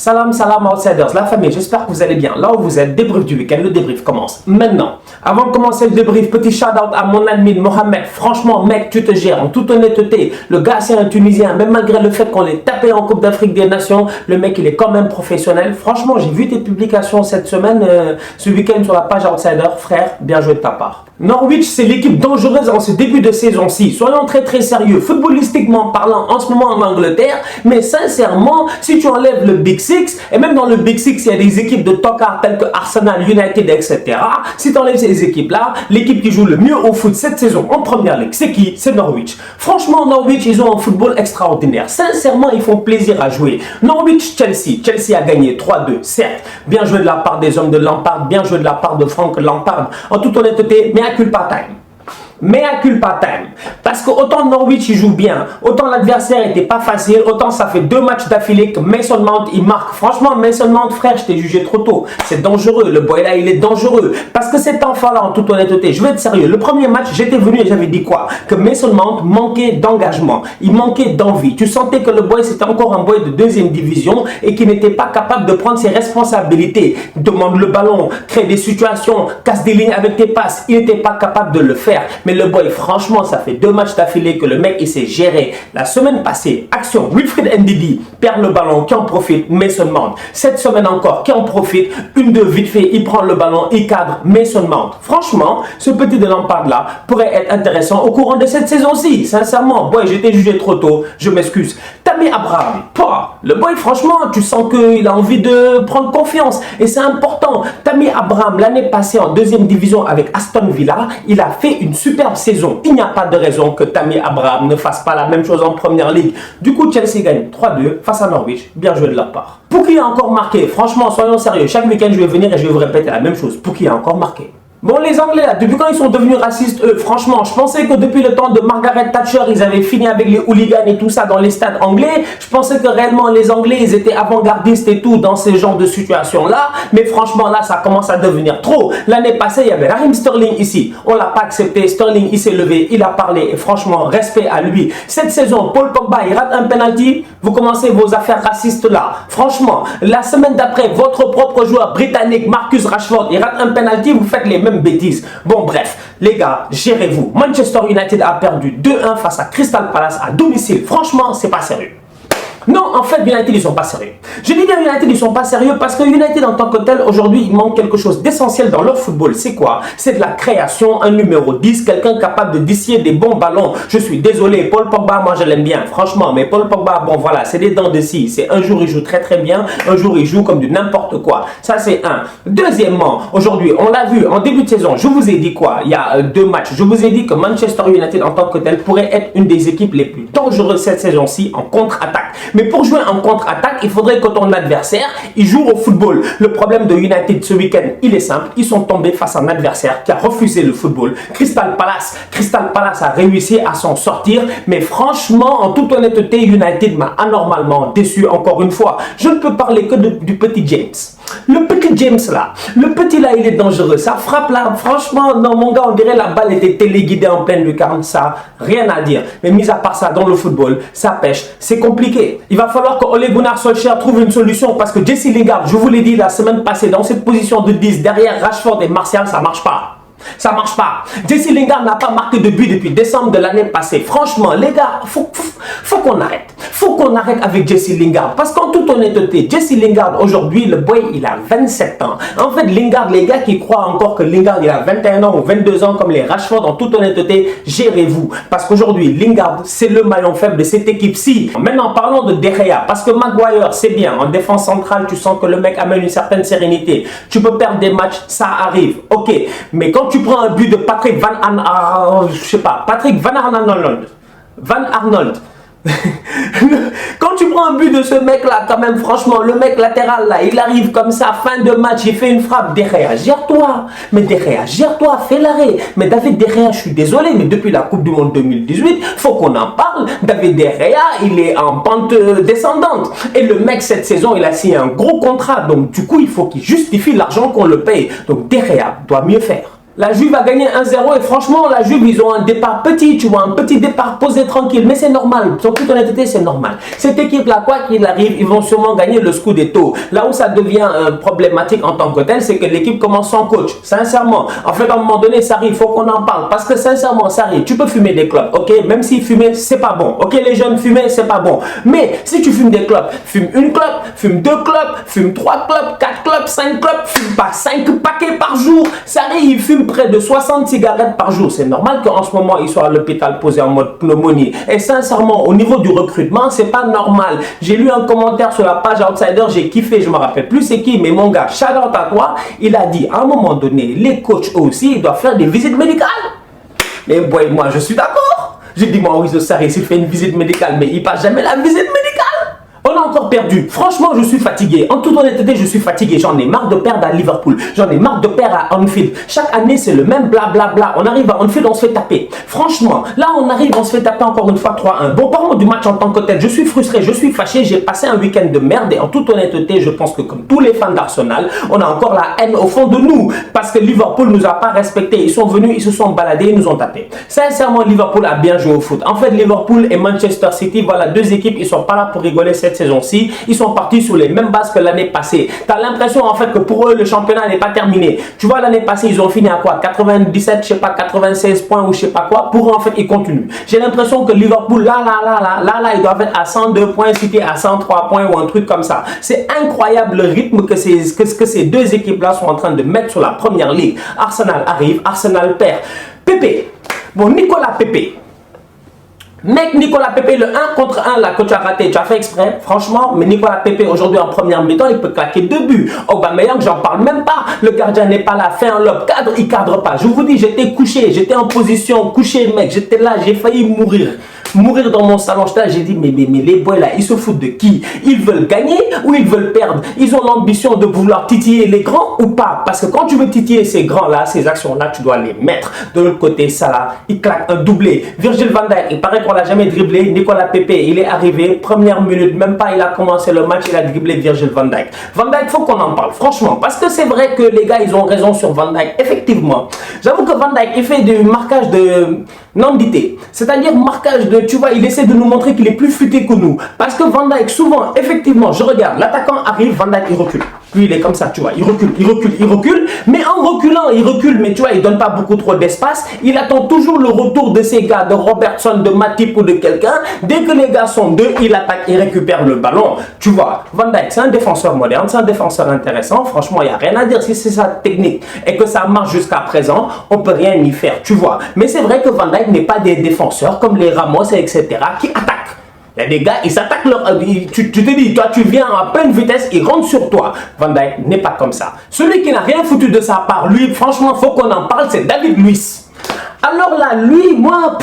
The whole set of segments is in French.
Salam, salam outsiders, la famille, j'espère que vous allez bien. Là où vous êtes, débrief du week-end, le débrief commence maintenant. Avant de commencer le débrief, petit shout-out à mon admin Mohamed. Franchement, mec, tu te gères en toute honnêteté. Le gars, c'est un Tunisien, même malgré le fait qu'on l'ait tapé en Coupe d'Afrique des Nations, le mec, il est quand même professionnel. Franchement, j'ai vu tes publications cette semaine, ce week-end sur la page Outsider. Frère, bien joué de ta part. Norwich, c'est l'équipe dangereuse en ce début de saison-ci. Soyons très sérieux, footballistiquement parlant, en ce moment en Angleterre. Mais sincèrement, si tu enlèves le Big Six, et même dans le Big Six, il y a des équipes de tocard telles que Arsenal, United, etc. Si tu enlèves ces équipes-là, l'équipe qui joue le mieux au foot cette saison en première ligue, c'est qui? C'est Norwich. Franchement, Norwich, ils ont un football extraordinaire. Sincèrement, ils font plaisir à jouer. Norwich-Chelsea. Chelsea a gagné 3-2, certes. Bien joué de la part des hommes de Lampard, bien joué de la part de Frank Lampard. En toute honnêteté, mais à culpa time. Mais à culpa time. Parce que autant Norwich il joue bien, autant l'adversaire n'était pas facile, autant ça fait 2 matchs d'affilée que Mason Mount il marque. Franchement, Mason Mount, frère, je t'ai jugé trop tôt. C'est dangereux, le boy là il est dangereux. Parce que cet enfant là, en toute honnêteté, je vais être sérieux. Le premier match, j'étais venu et j'avais dit quoi? Que Mason Mount manquait d'engagement, il manquait d'envie. Tu sentais que le boy c'était encore un boy de 2e division et qui n'était pas capable de prendre ses responsabilités. Demande le ballon, crée des situations, casse des lignes avec tes passes. Il n'était pas capable de le faire. Mais le boy, franchement, ça fait 2 matchs d'affilée que le mec, il s'est géré. La semaine passée, action, Wilfried Ndidi perd le ballon, qui en profite? Mason Mount. Cette semaine encore, qui en profite? 1-2 vite fait, il prend le ballon, il cadre Mason Mount. Franchement, ce petit de Lampard là pourrait être intéressant au courant de cette saison-ci. Sincèrement, boy, j'étais jugé trop tôt, je m'excuse. Tammy Abraham, le boy, franchement, tu sens qu'il a envie de prendre confiance. Et c'est important. Tammy Abraham, l'année passée en 2e division avec Aston Villa, il a fait une superbe saison. Il n'y a pas de raison que Tammy Abraham ne fasse pas la même chose en première ligue. Du coup, Chelsea gagne 3-2 face à Norwich. Bien joué de leur part. Pukki a encore marqué. Franchement, soyons sérieux. Chaque week-end, je vais venir et je vais vous répéter la même chose. Pukki a encore marqué. Bon, les Anglais, là, depuis quand ils sont devenus racistes, eux? Franchement, je pensais que depuis le temps de Margaret Thatcher, ils avaient fini avec les hooligans et tout ça dans les stades anglais. Je pensais que réellement, les Anglais, ils étaient avant-gardistes et tout dans ce genre de situation-là. Mais franchement, là, ça commence à devenir trop. L'année passée, il y avait Raheem Sterling ici. On l'a pas accepté. Sterling, il s'est levé, il a parlé. Et franchement, respect à lui. Cette saison, Paul Pogba, il rate un penalty. Vous commencez vos affaires racistes là. Franchement, la semaine d'après, votre propre joueur britannique, Marcus Rashford, il rate un penalty. Vous faites les mêmes bêtises. Bon, bref, les gars, gérez-vous. Manchester United a perdu 2-1 face à Crystal Palace à domicile. Franchement, c'est pas sérieux. Non, en fait, United, ils sont pas sérieux. Je dis bien United, ils sont pas sérieux parce que United, en tant que tel, aujourd'hui, il manque quelque chose d'essentiel dans leur football. C'est quoi? C'est de la création, un numéro 10, quelqu'un capable de dissiller des bons ballons. Je suis désolé, Paul Pogba, moi, je l'aime bien, franchement. Mais Paul Pogba, bon, voilà, c'est des dents de scie. C'est un jour, il joue très bien. Un jour, il joue comme du n'importe quoi. Ça, c'est un. Deuxièmement, aujourd'hui, on l'a vu, en début de saison, je vous ai dit quoi? Il y a 2 matchs. Je vous ai dit que Manchester United, en tant que tel, pourrait être une des équipes les plus dangereuses cette saison-ci en contre-attaque. Mais pour jouer en contre-attaque, il faudrait que ton adversaire, il joue au football. Le problème de United ce week-end, il est simple. Ils sont tombés face à un adversaire qui a refusé le football. Crystal Palace. Crystal Palace a réussi à s'en sortir. Mais franchement, en toute honnêteté, United m'a anormalement déçu encore une fois. Je ne peux parler que du petit James. Le petit James là, le petit là, il est dangereux. Ça frappe là, franchement, non mon gars, on dirait la balle était téléguidée en pleine lucarne. Ça, rien à dire. Mais mis à part ça, dans le football, ça pêche. C'est compliqué. Il va falloir que Ole Gunnar Solskjaer trouve une solution parce que Jesse Lingard, je vous l'ai dit la semaine passée, dans cette position de 10, derrière Rashford et Martial, ça marche pas. Ça marche pas. Jesse Lingard n'a pas marqué de but depuis décembre de l'année passée. Franchement, les gars, faut qu'on arrête. Faut qu'on arrête avec Jesse Lingard. Parce qu'en toute honnêteté, Jesse Lingard, aujourd'hui, le boy, il a 27 ans. En fait, Lingard, les gars qui croient encore que Lingard, il a 21 ans ou 22 ans comme les Rashford, en toute honnêteté, gérez-vous. Parce qu'aujourd'hui, Lingard, c'est le maillon faible de cette équipe-ci. Maintenant, parlons de De Gea. Parce que Maguire, c'est bien. En défense centrale, tu sens que le mec amène une certaine sérénité. Tu peux perdre des matchs, ça arrive. Ok. Mais quand tu prends un but de Patrick Van Arnold. Quand tu prends un but de ce mec là, quand même, franchement, le mec latéral là, il arrive comme ça, fin de match, il fait une frappe. De Gea, gère-toi. Mais De Gea, gère-toi, fais l'arrêt. Mais David De Gea, je suis désolé, mais depuis la Coupe du Monde 2018, faut qu'on en parle. David De Gea, il est en pente descendante. Et le mec, cette saison, il a signé un gros contrat. Donc, du coup, il faut qu'il justifie l'argent qu'on le paye. Donc, De Gea doit mieux faire. La Juve a gagné 1-0 et franchement, la Juve, ils ont un départ petit, tu vois, un petit départ posé tranquille. Mais c'est normal, en toute honnêteté, c'est normal. Cette équipe-là, quoi qu'il arrive, ils vont sûrement gagner le Scudetto. Là où ça devient problématique en tant que tel, c'est que l'équipe commence sans coach. Sincèrement, en fait, à un moment donné, Sarri, il faut qu'on en parle. Parce que sincèrement, Sarri, tu peux fumer des clopes, ok? Même si fumer, c'est pas bon. Ok, les jeunes, fumer, c'est pas bon. Mais si tu fumes des clopes, fume une clope, fume deux clopes, fume trois clopes, quatre clopes, cinq clopes, fume pas 5 paquets par jour. Sarri, il fume près de 60 cigarettes par jour. C'est normal qu'en ce moment, il soit à l'hôpital posé en mode pneumonie. Et sincèrement, au niveau du recrutement, c'est pas normal. J'ai lu un commentaire sur la page Outsider, j'ai kiffé, je me rappelle plus c'est qui, mais mon gars, shout out à toi, il a dit, à un moment donné, les coachs aussi, ils doivent faire des visites médicales. Mais boy, moi, je suis d'accord. J'ai dit, moi, Mauricio Sarri, s'il fait une visite médicale, mais il passe jamais la visite médicale. On a encore perdu. Franchement, je suis fatigué. En toute honnêteté, je suis fatigué. J'en ai marre de perdre à Liverpool. J'en ai marre de perdre à Anfield. Chaque année, c'est le même blablabla. On arrive à Anfield, on se fait taper. Franchement, là, on arrive, on se fait taper encore une fois 3-1. Bon, parlons du match en tant que tel. Je suis frustré, je suis fâché. J'ai passé un week-end de merde. Et en toute honnêteté, je pense que comme tous les fans d'Arsenal, on a encore la haine au fond de nous. Parce que Liverpool ne nous a pas respectés. Ils sont venus, ils se sont baladés, ils nous ont tapés. Sincèrement, Liverpool a bien joué au foot. En fait, Liverpool et Manchester City, voilà, deux équipes, ils sont pas là pour rigoler cette saison-ci. Ils sont partis sur les mêmes bases que l'année passée. Tu as l'impression en fait que pour eux, le championnat n'est pas terminé. Tu vois, l'année passée, ils ont fini à quoi? 97, je sais pas, 96 points ou je sais pas quoi. Pour eux, en fait, ils continuent. J'ai l'impression que Liverpool, là, ils doivent être à 102 points, City à 103 points ou un truc comme ça. C'est incroyable le rythme que ces deux équipes-là sont en train de mettre sur la première ligue. Arsenal arrive, Arsenal perd. Pépé, bon, Nicolas Pépé. Mec, Nicolas Pépé, le 1 contre 1 là que tu as raté, tu as fait exprès, franchement, mais Nicolas Pépé aujourd'hui en première mi-temps, il peut claquer 2 buts. Aubameyang, j'en parle même pas, le gardien n'est pas là, fait un lob, cadre, il cadre pas. Je vous dis, j'étais couché, j'étais en position couché, mec, j'étais là, j'ai failli mourir dans mon salon. J'ai dit, mais les boys là, ils se foutent de qui? Ils veulent gagner ou ils veulent perdre? Ils ont l'ambition de vouloir titiller les grands ou pas? Parce que quand tu veux titiller ces grands là, ces actions là, tu dois les mettre. De l'autre côté, Salah, il claque un doublé. Virgil van Dijk, il paraît qu'on l'a jamais dribblé. Nicolas Pépé, il est arrivé, première minute, même pas il a commencé le match, il a dribblé Virgil van Dijk. Van Dijk, faut qu'on en parle, franchement, parce que c'est vrai que les gars, ils ont raison sur Van Dijk, effectivement. J'avoue que Van Dijk, il fait du marquage de nudité, c'est-à-dire marquage de, tu vois, il essaie de nous montrer qu'il est plus futé que nous. Parce que Van Dijk, souvent, effectivement, je regarde, l'attaquant arrive, Van Dijk, il recule. Puis il est comme ça, tu vois, il recule, mais en reculant, il recule, mais tu vois, il donne pas beaucoup trop d'espace. Il attend toujours le retour de ces gars, de Robertson, de Matip ou de quelqu'un. Dès que les gars sont deux, il attaque, il récupère le ballon. Tu vois, Van Dijk, c'est un défenseur moderne, c'est un défenseur intéressant. Franchement, il n'y a rien à dire si c'est sa technique et que ça marche jusqu'à présent, on peut rien y faire, tu vois. Mais c'est vrai que Van Dijk n'est pas des défenseurs comme les Ramos, etc., qui attaquent. Il y a des gars, ils s'attaquent tu te dis, toi tu viens à pleine vitesse, ils rentrent sur toi. Van Dijk n'est pas comme ça. Celui qui n'a rien foutu de sa part, lui, franchement, faut qu'on en parle, c'est David Luiz. Alors là, lui, moi,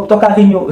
Tocarinho,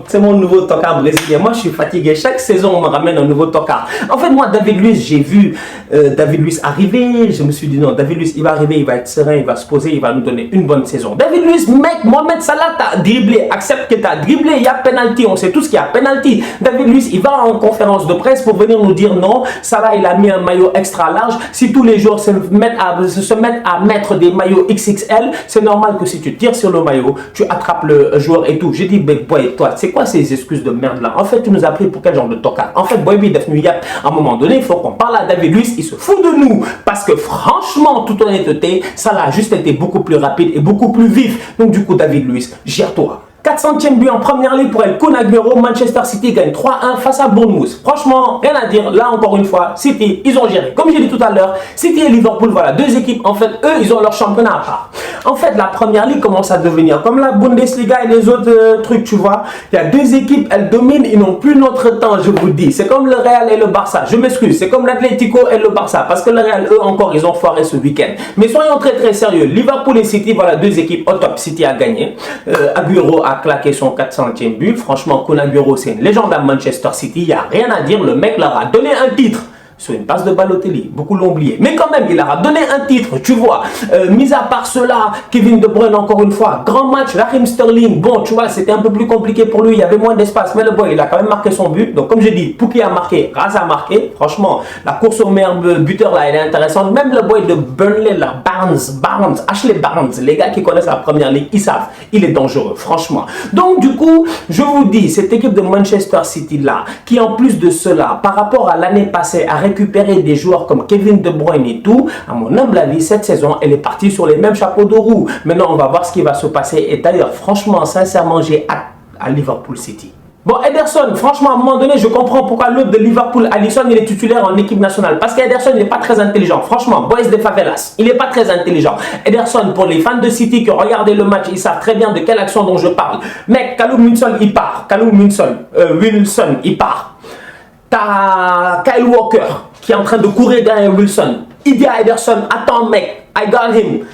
c'est mon nouveau tocard brésilien. Moi, je suis fatigué. Chaque saison, on me ramène un nouveau tocard. En fait, moi, David Luiz, j'ai vu David Luiz arriver. Je me suis dit, non, David Luiz, il va arriver, il va être serein, il va se poser, il va nous donner une bonne saison. David Luiz, mec, Mohamed Salah, t'as dribblé. Accepte que t'as dribblé, il y a penalty. On sait tous qu'il y a penalty. David Luiz, il va en conférence de presse pour venir nous dire non, Salah, il a mis un maillot extra large. Si tous les jours se mettent à mettre des maillots XXL, c'est normal que si tu tires sur le maillot, tu attrapes le joueur et tout. J'ai dit, boy, toi, c'est quoi ces excuses de merde là? En fait, tu nous as pris pour quel genre de tocard? En fait, boy, à un moment donné, il faut qu'on parle à David Luiz, il se fout de nous. Parce que franchement, toute honnêteté, ça a juste été beaucoup plus rapide et beaucoup plus vif. Donc du coup, David Luiz, gère-toi. 400e but en première ligue pour El Kun Aguero. Manchester City gagne 3-1 face à Bournemouth. Franchement, rien à dire. Là, encore une fois, City, ils ont géré. Comme j'ai dit tout à l'heure, City et Liverpool, voilà, deux équipes. En fait, eux, ils ont leur championnat à part. En fait, la première ligue commence à devenir comme la Bundesliga et les autres trucs, tu vois. Il y a deux équipes, elles dominent, ils n'ont plus notre temps, je vous dis. C'est comme le Real et le Barça. Je m'excuse. C'est comme l'Atlético et le Barça. Parce que le Real, eux, encore, ils ont foiré ce week-end. Mais soyons très, très sérieux. Liverpool et City, voilà, deux équipes au top. City a gagné. Aguero a claqué son 400e but. Franchement, Kun Aguero, c'est une légende à Manchester City. Il n'y a rien à dire. Le mec leur a donné un titre. sur une passe de Balotelli. Beaucoup l'ont oublié. Mais quand même, il leur a donné un titre, tu vois. Mis à part cela, Kevin De Bruyne, encore une fois, grand match. Raheem Sterling, bon, tu vois, c'était un peu plus compliqué pour lui. Il y avait moins d'espace. Mais le boy, il a quand même marqué son but. Donc, comme je dis, Pukki a marqué, Raza a marqué. Franchement, la course au meilleur buteur, là, elle est intéressante. Même le boy de Burnley, là, Ashley Barnes, les gars qui connaissent la première ligue, ils savent, il est dangereux, franchement. Donc, du coup, je vous dis, cette équipe de Manchester City, là, qui en plus de cela, par rapport à l'année passée, a récupéré des joueurs comme Kevin De Bruyne et tout, à mon humble avis, cette saison, elle est partie sur les mêmes chapeaux de roue. Maintenant, on va voir ce qui va se passer. Et d'ailleurs, franchement, sincèrement, j'ai hâte à Liverpool City. Bon, Ederson, franchement, à un moment donné, je comprends pourquoi l'autre de Liverpool, Alisson, il est titulaire en équipe nationale. Parce qu'Ederson, il n'est pas très intelligent. Franchement, boys de favelas, il n'est pas très intelligent. Ederson, pour les fans de City qui ont regardé le match, ils savent très bien de quelle action dont je parle. Mec, Callum Wilson, il part. Wilson, il part. T'as Kyle Walker qui est en train de courir derrière Wilson. Il dit à Ederson, attends mec, I got him.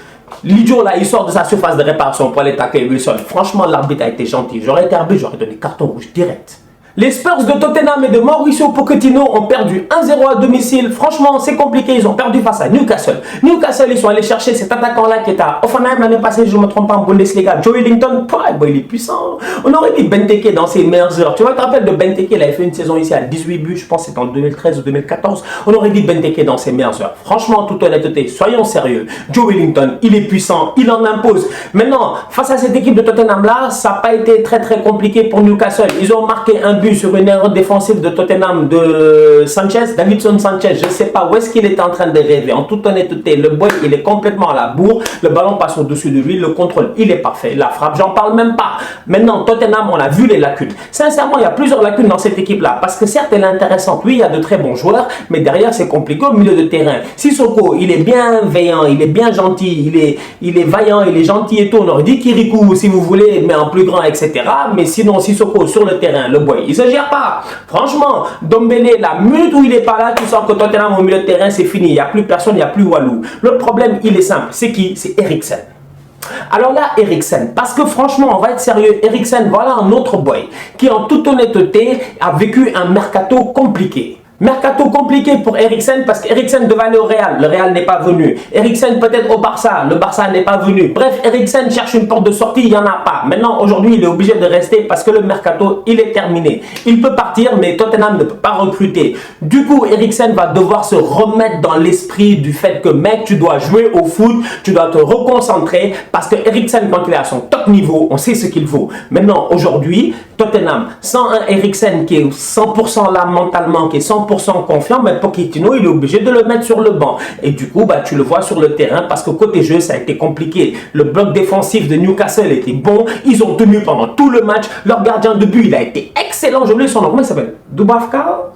L'idiot là, il sort de sa surface de réparation pour aller tacler Wilson. Franchement, l'arbitre a été gentil. J'aurais été arbitre, j'aurais donné carton rouge direct. Les Spurs de Tottenham et de Mauricio Pochettino ont perdu 1-0 à domicile. Franchement, c'est compliqué. Ils ont perdu face à Newcastle. Newcastle, ils sont allés chercher cet attaquant-là qui était à Offenheim l'année passée, je ne me trompe pas, en Bundesliga. Joey Linton, il est puissant. On aurait dit Benteke dans ses meilleures heures. Tu vois, tu te rappelles de Benteke, il avait fait une saison ici à 18 buts, je pense que c'était en 2013 ou 2014. On aurait dit Benteke dans ses meilleures heures. Franchement, toute honnêteté, soyons sérieux. Joey Linton, il est puissant, il en impose. Maintenant, face à cette équipe de Tottenham-là, ça n'a pas été très compliqué pour Newcastle. Ils ont marqué un but sur une erreur défensive de Tottenham de Sanchez, Davinson Sanchez. Je ne sais pas où est-ce qu'il est en train de rêver. En toute honnêteté, le boy, il est complètement à la bourre. Le ballon passe au-dessus de lui. Le contrôle, il est parfait. La frappe, j'en parle même pas. Maintenant, Tottenham, on a vu les lacunes. Sincèrement, il y a plusieurs lacunes dans cette équipe-là. Parce que certes, elle est intéressante. Oui, il y a de très bons joueurs. Mais derrière, c'est compliqué au milieu de terrain. Sissoko, il est bienveillant. Il est bien gentil. Il est vaillant. Il est gentil et tout. On aurait dit Kirikou, si vous voulez, mais en plus grand, etc. Mais sinon, Sissoko, sur le terrain, le boy, il se gère pas. Franchement, Dombele, la minute où il est pas là, tu sens que Tottenham au milieu de terrain, c'est fini. Il n'y a plus personne, il n'y a plus Walou. Le problème, il est simple. C'est qui? C'est Eriksen. Alors là, Eriksen, parce que franchement, on va être sérieux, Eriksen, voilà un autre boy qui, en toute honnêteté, a vécu un mercato compliqué. Mercato compliqué pour Eriksen parce qu'Eriksen devait aller au Real. Le Real n'est pas venu. Eriksen peut-être au Barça. Le Barça n'est pas venu. Bref, Eriksen cherche une porte de sortie. Il n'y en a pas. Maintenant, aujourd'hui, il est obligé de rester parce que le mercato, il est terminé. Il peut partir, mais Tottenham ne peut pas recruter. Du coup, Eriksen va devoir se remettre dans l'esprit du fait que, mec, tu dois jouer au foot. Tu dois te reconcentrer parce que Eriksen, quand il est à son top niveau, on sait ce qu'il vaut. Maintenant, aujourd'hui, Tottenham, sans un Eriksen qui est 100% là mentalement, qui est 100% confiant, mais Pochettino, il est obligé de le mettre sur le banc. Et du coup, tu le vois sur le terrain parce que côté jeu, ça a été compliqué. Le bloc défensif de Newcastle était bon. Ils ont tenu pendant tout le match. Leur gardien de but, il a été excellent. Je voulais son nom. Comment il s'appelle? Dubraska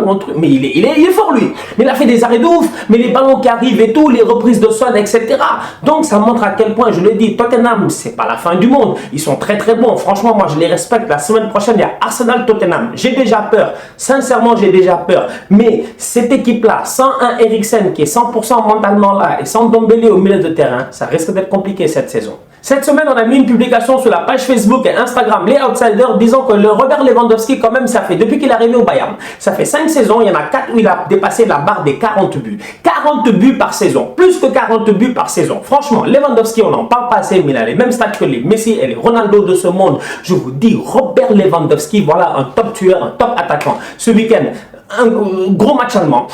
ou un truc, mais il est fort lui, mais il a fait des arrêts de ouf, mais les ballons qui arrivent et tout, les reprises de Son, etc. Donc ça montre à quel point, je le dis, Tottenham, c'est pas la fin du monde, ils sont très bons, franchement moi je les respecte. La semaine prochaine il y a Arsenal-Tottenham, j'ai déjà peur, sincèrement j'ai déjà peur, mais cette équipe là, sans un Eriksen qui est 100% mentalement là et sans Dombele au milieu de terrain, ça risque d'être compliqué cette saison. Cette semaine, on a mis une publication sur la page Facebook et Instagram, les Outsiders, disant que le Robert Lewandowski, quand même, ça fait, depuis qu'il est arrivé au Bayern, ça fait 5 saisons, il y en a 4 où il a dépassé la barre des 40 buts. 40 buts par saison, plus que 40 buts par saison. Franchement, Lewandowski, on n'en parle pas assez, mais il a les mêmes stats que les Messi et les Ronaldo de ce monde. Je vous dis, Robert Lewandowski, voilà un top tueur, un top attaquant. Ce week-end, un gros match allemand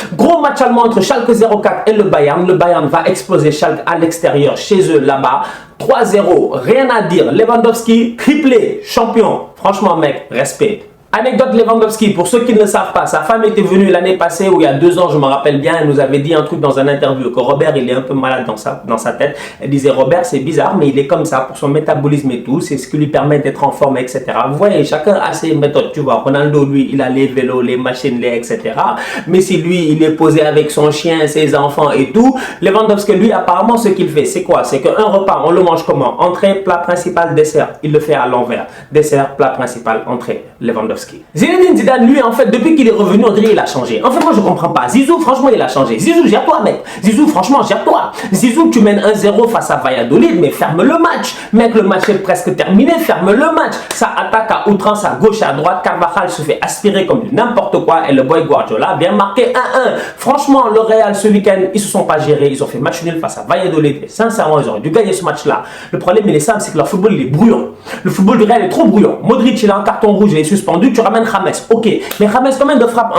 entre Schalke 04 et le Bayern. Le Bayern va exploser Schalke à l'extérieur, chez eux, là-bas. 3-0, rien à dire. Lewandowski, triplé, champion. Franchement, mec, respect. Anecdote Lewandowski, pour ceux qui ne le savent pas, sa femme était venue l'année passée, ou il y a 2 ans, je me rappelle bien, elle nous avait dit un truc dans un interview, que Robert, il est un peu malade dans sa tête. Elle disait, Robert, c'est bizarre, mais il est comme ça, pour son métabolisme et tout, c'est ce qui lui permet d'être en forme, etc. Vous voyez, chacun a ses méthodes, tu vois. Ronaldo, lui, il a les vélos, les machines, etc. Messi, lui, il est posé avec son chien, ses enfants et tout. Lewandowski, lui, apparemment, ce qu'il fait, c'est quoi? C'est qu'un repas, on le mange comment? Entrée, plat principal, dessert. Il le fait à l'envers. Dessert, plat principal, entrée. Lewandowski. Lewandowski. Zinedine Zidane, lui, en fait, depuis qu'il est revenu, on dirait qu'il a changé. En fait, moi, je comprends pas. Zizou, franchement, il a changé. Zizou, gère-toi, mec. Zizou, franchement, gère-toi. Zizou, tu mènes 1-0 face à Valladolid, mais ferme le match. Mec, le match est presque terminé, ferme le match. Ça attaque à outrance, à gauche et à droite. Carvajal se fait aspirer comme du n'importe quoi et le boy Guardiola vient marquer 1-1. Franchement, le Real, ce week-end, ils se sont pas gérés. Ils ont fait match nul face à Valladolid. Et sincèrement, ils auraient dû gagner ce match-là. Le problème, il est simple, c'est que leur football, il est bruyant. Le football du Real est trop bruyant. Modric, il a un carton rouge, il est suspendu. Tu ramènes James. Ok. Mais James, combien de frappes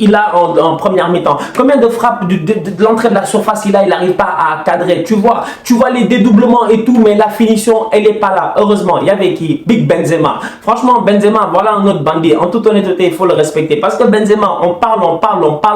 il a en première mi-temps? Combien de frappes de l'entrée de la surface il n'arrive pas à cadrer? Tu vois les dédoublements et tout, mais la finition, elle n'est pas là. Heureusement, il y avait qui? Big Benzema. Franchement, Benzema, voilà un autre bandit. En toute honnêteté, il faut le respecter. Parce que Benzema, on parle.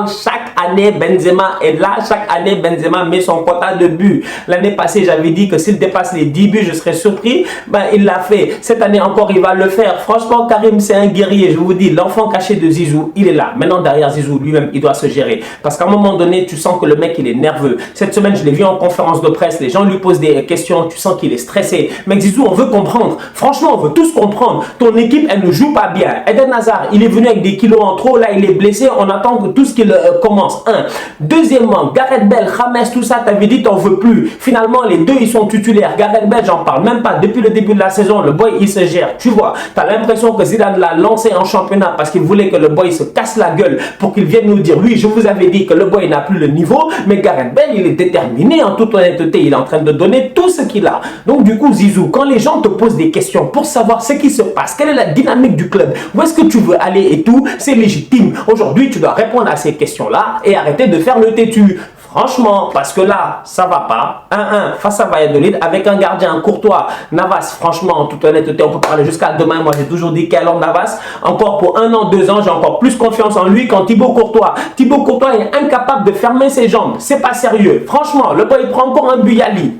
Chaque année, Benzema est là. Chaque année, Benzema met son quota de buts. L'année passée, j'avais dit que s'il dépasse les 10 buts, je serais surpris. Ben, il l'a fait. Cette année encore, il va le faire. Franchement, Karim, c'est un guerrier. Je vous dis, l'enfant caché de Zizou, il est là. Maintenant, derrière Zizou, lui-même, il doit se gérer. Parce qu'à un moment donné, tu sens que le mec, il est nerveux. Cette semaine, je l'ai vu en conférence de presse. Les gens lui posent des questions. Tu sens qu'il est stressé. Mec, Zizou, on veut comprendre. Franchement, on veut tous comprendre. Ton équipe, elle ne joue pas bien. Eden Hazard, il est venu avec des kilos en trop. Là, il est blessé. On attend que tout ce qu'il commence. Un. Deuxièmement, Gareth Bale, James, tout ça, t'avais dit, t'en veux plus. Finalement, les deux, ils sont titulaires. Gareth Bale, j'en parle même pas. Depuis le début de la saison, le boy, il se gère. Tu vois, t'as l'impression que Zidane l'a lancé en championnat parce qu'il voulait que le boy se casse la gueule pour qu'il vienne nous dire, oui, je vous avais dit que le boy n'a plus le niveau, mais Gareth Bale, il est déterminé en toute honnêteté. Il est en train de donner tout ce qu'il a. Donc, du coup, Zizou, quand les gens te posent des questions pour savoir ce qui se passe, quelle est la dynamique du club, où est-ce que tu veux aller et tout, c'est légitime. Aujourd'hui, tu dois répondre à ces questions-là et arrêter de faire le têtu. Franchement, parce que là, ça va pas. 1-1 face à Valladolid avec un gardien courtois. Navas, franchement, en toute honnêteté, on peut parler jusqu'à demain. Moi, j'ai toujours dit qu'Alor Navas, encore pour 1 an, 2 ans, j'ai encore plus confiance en lui qu'en Thibaut Courtois. Thibaut Courtois est incapable de fermer ses jambes. C'est pas sérieux. Franchement, le boy, il prend encore un but Yali.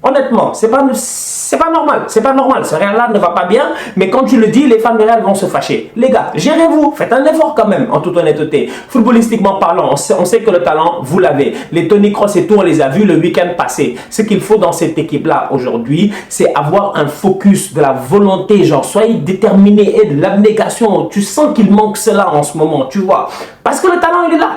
Honnêtement, c'est pas normal. C'est pas normal. Ce Real-là ne va pas bien. Mais quand tu le dis, les fans de Real vont se fâcher. Les gars, gérez-vous. Faites un effort quand même, en toute honnêteté. Footballistiquement parlant, on sait que le talent, vous l'avez. Les Toni Kroos et tout, on les a vus le week-end passé. Ce qu'il faut dans cette équipe-là aujourd'hui, c'est avoir un focus, de la volonté. Genre, soyez déterminés et de l'abnégation. Tu sens qu'il manque cela en ce moment, tu vois. Parce que le talent, il est là.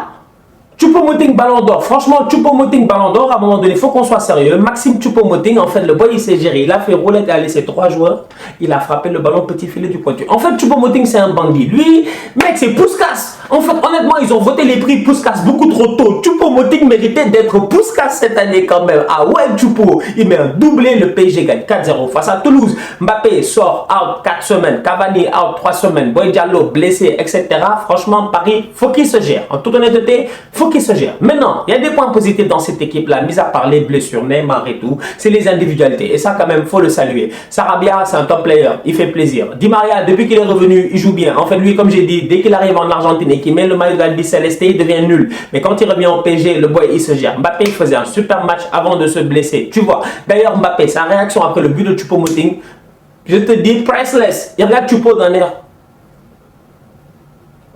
Choupo-Moting Ballon d'Or. Franchement, Choupo-Moting Ballon d'Or, à un moment donné, il faut qu'on soit sérieux. Maxime Choupo-Moting, en fait, le boy, il s'est géré. Il a fait roulette, il a laissé 3 joueurs. Il a frappé le ballon petit filet du pointu. En fait, Choupo-Moting, c'est un bandit. Lui, mec, c'est Puskas. En fait, honnêtement, ils ont voté les prix Puskas beaucoup trop tôt. Choupo-Moting méritait d'être Puskas cette année quand même. Ah ouais, Choupo, il met un doublé. Le PSG gagne 4-0 face à Toulouse. Mbappé sort out 4 semaines. Cavani out 3 semaines. Boy Diallo blessé, etc. Franchement, Paris, faut qu'il se gère. En toute honnêteté, faut qu'il se gère. Maintenant, il y a des points positifs dans cette équipe-là, mis à part les blessures, Neymar et tout, c'est les individualités. Et ça, quand même, faut le saluer. Sarabia, c'est un top player, il fait plaisir. Di Maria, depuis qu'il est revenu, il joue bien. En fait, lui, comme j'ai dit, dès qu'il arrive en Argentine et qu'il met le maillot d'Albi Celeste, il devient nul. Mais quand il revient au PSG, le boy, il se gère. Mbappé, il faisait un super match avant de se blesser. Tu vois. D'ailleurs, Mbappé, sa réaction après le but de Choupo-Moting, je te dis, priceless. Il regarde Choupo dans l'air.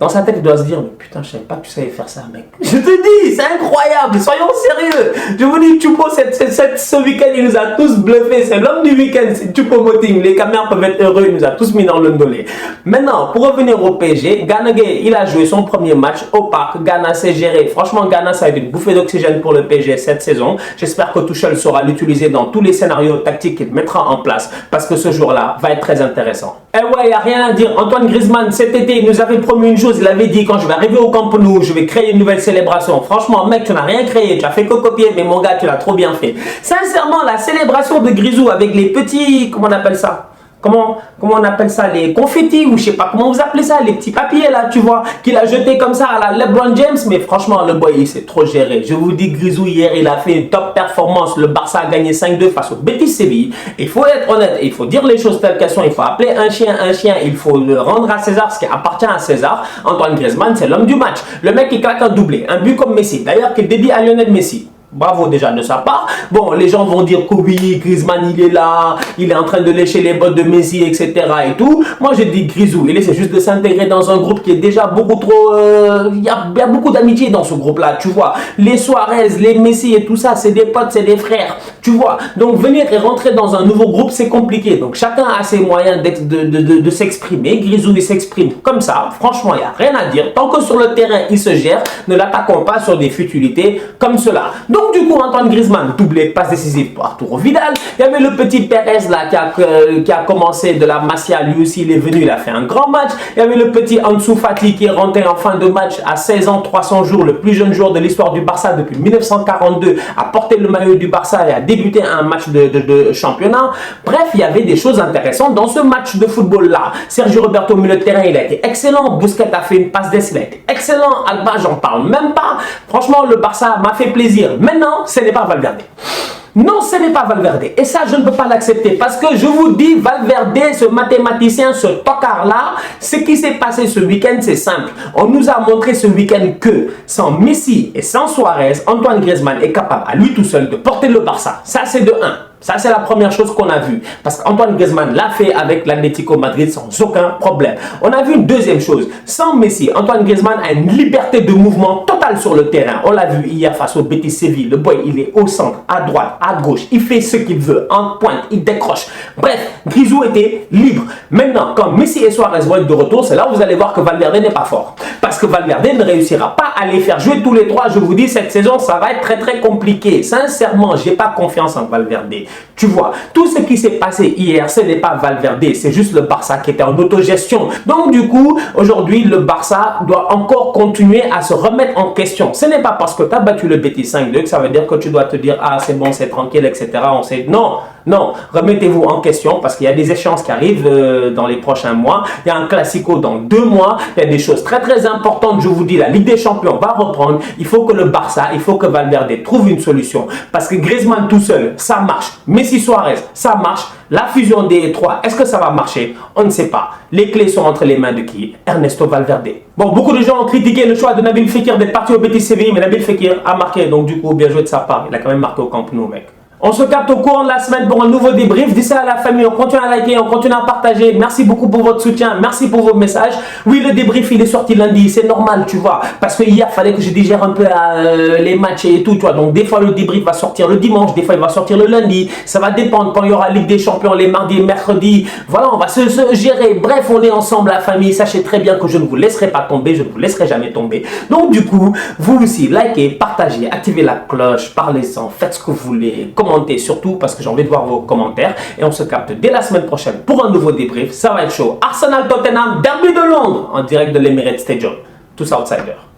Dans sa tête, il doit se dire, mais putain, je savais pas que tu savais faire ça, mec. Je te dis, c'est incroyable, soyons sérieux. Je vous dis, Choupo, ce week-end, il nous a tous bluffés. C'est l'homme du week-end, c'est Choupo-Moting. Les caméras peuvent être heureux, il nous a tous mis dans le dolé. Maintenant, pour revenir au PSG, Gana Gueye, il a joué son premier match au parc. Ghana s'est géré. Franchement, Ghana, ça a été une bouffée d'oxygène pour le PSG cette saison. J'espère que Tuchel saura l'utiliser dans tous les scénarios tactiques qu'il mettra en place, parce que ce jour-là va être très intéressant. Eh ouais, il n'y a rien à dire. Antoine Griezmann, cet été, il nous avait promis une chose. Il avait dit, quand je vais arriver au Camp Nou, je vais créer une nouvelle célébration. Franchement, mec, tu n'as rien créé. Tu as fait que copier, mais mon gars, tu l'as trop bien fait. Sincèrement, la célébration de Grisou avec les petits... Comment on appelle ça? Comment on appelle ça, les confettis ou je sais pas comment vous appelez ça, les petits papiers là, tu vois, qu'il a jeté comme ça à la LeBron James. Mais franchement, le boy, il s'est trop géré. Je vous dis, Grisou, hier, il a fait une top performance. Le Barça a gagné 5-2 face au Betis Séville. Il faut être honnête, il faut dire les choses telles qu'elles sont. Il faut appeler un chien. Il faut le rendre à César ce qui appartient à César. Antoine Griezmann, c'est l'homme du match. Le mec, il claque un doublé, un but comme Messi. D'ailleurs, qu'il dédie à Lionel Messi. Bravo déjà de sa part. Bon, les gens vont dire que oui, Griezmann il est là, il est en train de lécher les bottes de Messi, etc. et tout. Moi je dis Grisou, il essaie juste de s'intégrer dans un groupe qui est déjà beaucoup trop... Il y a beaucoup d'amitié dans ce groupe-là, tu vois. Les Suarez, les Messi et tout ça, c'est des potes, c'est des frères, tu vois. Donc venir et rentrer dans un nouveau groupe, c'est compliqué. Donc chacun a ses moyens de s'exprimer. Grisou il s'exprime comme ça. Franchement, il n'y a rien à dire. Tant que sur le terrain, il se gère, ne l'attaquons pas sur des futilités comme cela. Donc du coup, Antoine Griezmann, doublé, passe décisive pour Arturo Vidal. Il y avait le petit Perez là qui a commencé de la Masia, lui aussi il est venu, il a fait un grand match. Il y avait le petit Ansu Fati qui est rentré en fin de match à 16 ans, 300 jours, le plus jeune joueur de l'histoire du Barça depuis 1942, a porté le maillot du Barça et a débuté un match de championnat. Bref, il y avait des choses intéressantes dans ce match de football là. Sergio Roberto au milieu de terrain, il a été excellent. Busquets a fait une passe d'essai, il a été excellent. Alba, j'en parle même pas. Franchement, le Barça m'a fait plaisir. Maintenant, ce n'est pas Valverde. Non, ce n'est pas Valverde. Et ça, je ne peux pas l'accepter. Parce que je vous dis, Valverde, ce mathématicien, ce tocard-là, ce qui s'est passé ce week-end, c'est simple. On nous a montré ce week-end que sans Messi et sans Suarez, Antoine Griezmann est capable à lui tout seul de porter le Barça. Ça, c'est de 1. Ça, c'est la première chose qu'on a vue. Parce qu'Antoine Griezmann l'a fait avec l'Atlético Madrid sans aucun problème. On a vu une deuxième chose. Sans Messi, Antoine Griezmann a une liberté de mouvement totale sur le terrain. On l'a vu hier face au Betis Séville. Le boy, il est au centre, à droite, à gauche. Il fait ce qu'il veut. En pointe, il décroche. Bref, Grisou était libre. Maintenant, quand Messi et Suarez vont être de retour, c'est là où vous allez voir que Valverde n'est pas fort. Parce que Valverde ne réussira pas à les faire jouer tous les trois. Je vous dis, cette saison, ça va être très très compliqué. Sincèrement, je n'ai pas confiance en Valverde. Tu vois, tout ce qui s'est passé hier, ce n'est pas Valverde, c'est juste le Barça qui était en autogestion. Donc du coup, aujourd'hui, le Barça doit encore continuer à se remettre en question. Ce n'est pas parce que tu as battu le Betis 5-2 que ça veut dire que tu dois te dire, ah c'est bon, c'est tranquille, etc. On sait... Non, non, remettez-vous en question parce qu'il y a des échéances qui arrivent dans les prochains mois. Il y a un Classico dans 2 mois. Il y a des choses très très importantes. Je vous dis, la Ligue des Champions va reprendre. Il faut que le Barça, il faut que Valverde trouve une solution. Parce que Griezmann tout seul, ça marche. Messi Suarez, ça marche. La fusion des trois, est-ce que ça va marcher? On ne sait pas. Les clés sont entre les mains de qui? Ernesto Valverde. Bon, beaucoup de gens ont critiqué le choix de Nabil Fekir d'être parti au Betis Séville, mais Nabil Fekir a marqué. Donc du coup, bien joué de sa part. Il a quand même marqué au Camp Nou, mec. On se capte au courant de la semaine pour un nouveau débrief. D'ici à la famille, on continue à liker, on continue à partager. Merci beaucoup pour votre soutien, merci pour vos messages. Oui, le débrief, il est sorti lundi, c'est normal, tu vois. Parce que hier, il fallait que je digère un peu les matchs et tout, tu vois. Donc, des fois, le débrief va sortir le dimanche, des fois, il va sortir le lundi. Ça va dépendre quand il y aura Ligue des Champions, les mardis et mercredis. Voilà, on va se gérer. Bref, on est ensemble, la famille. Sachez très bien que je ne vous laisserai pas tomber, je ne vous laisserai jamais tomber. Donc, du coup, vous aussi, likez, partagez, activez la cloche, parlez-en, faites ce que vous voulez, commentez surtout parce que j'ai envie de voir vos commentaires. Et on se capte dès la semaine prochaine pour un nouveau débrief. Ça va être chaud. Arsenal Tottenham, derby de Londres en direct de l'Emirates Stadium. Tous outsiders.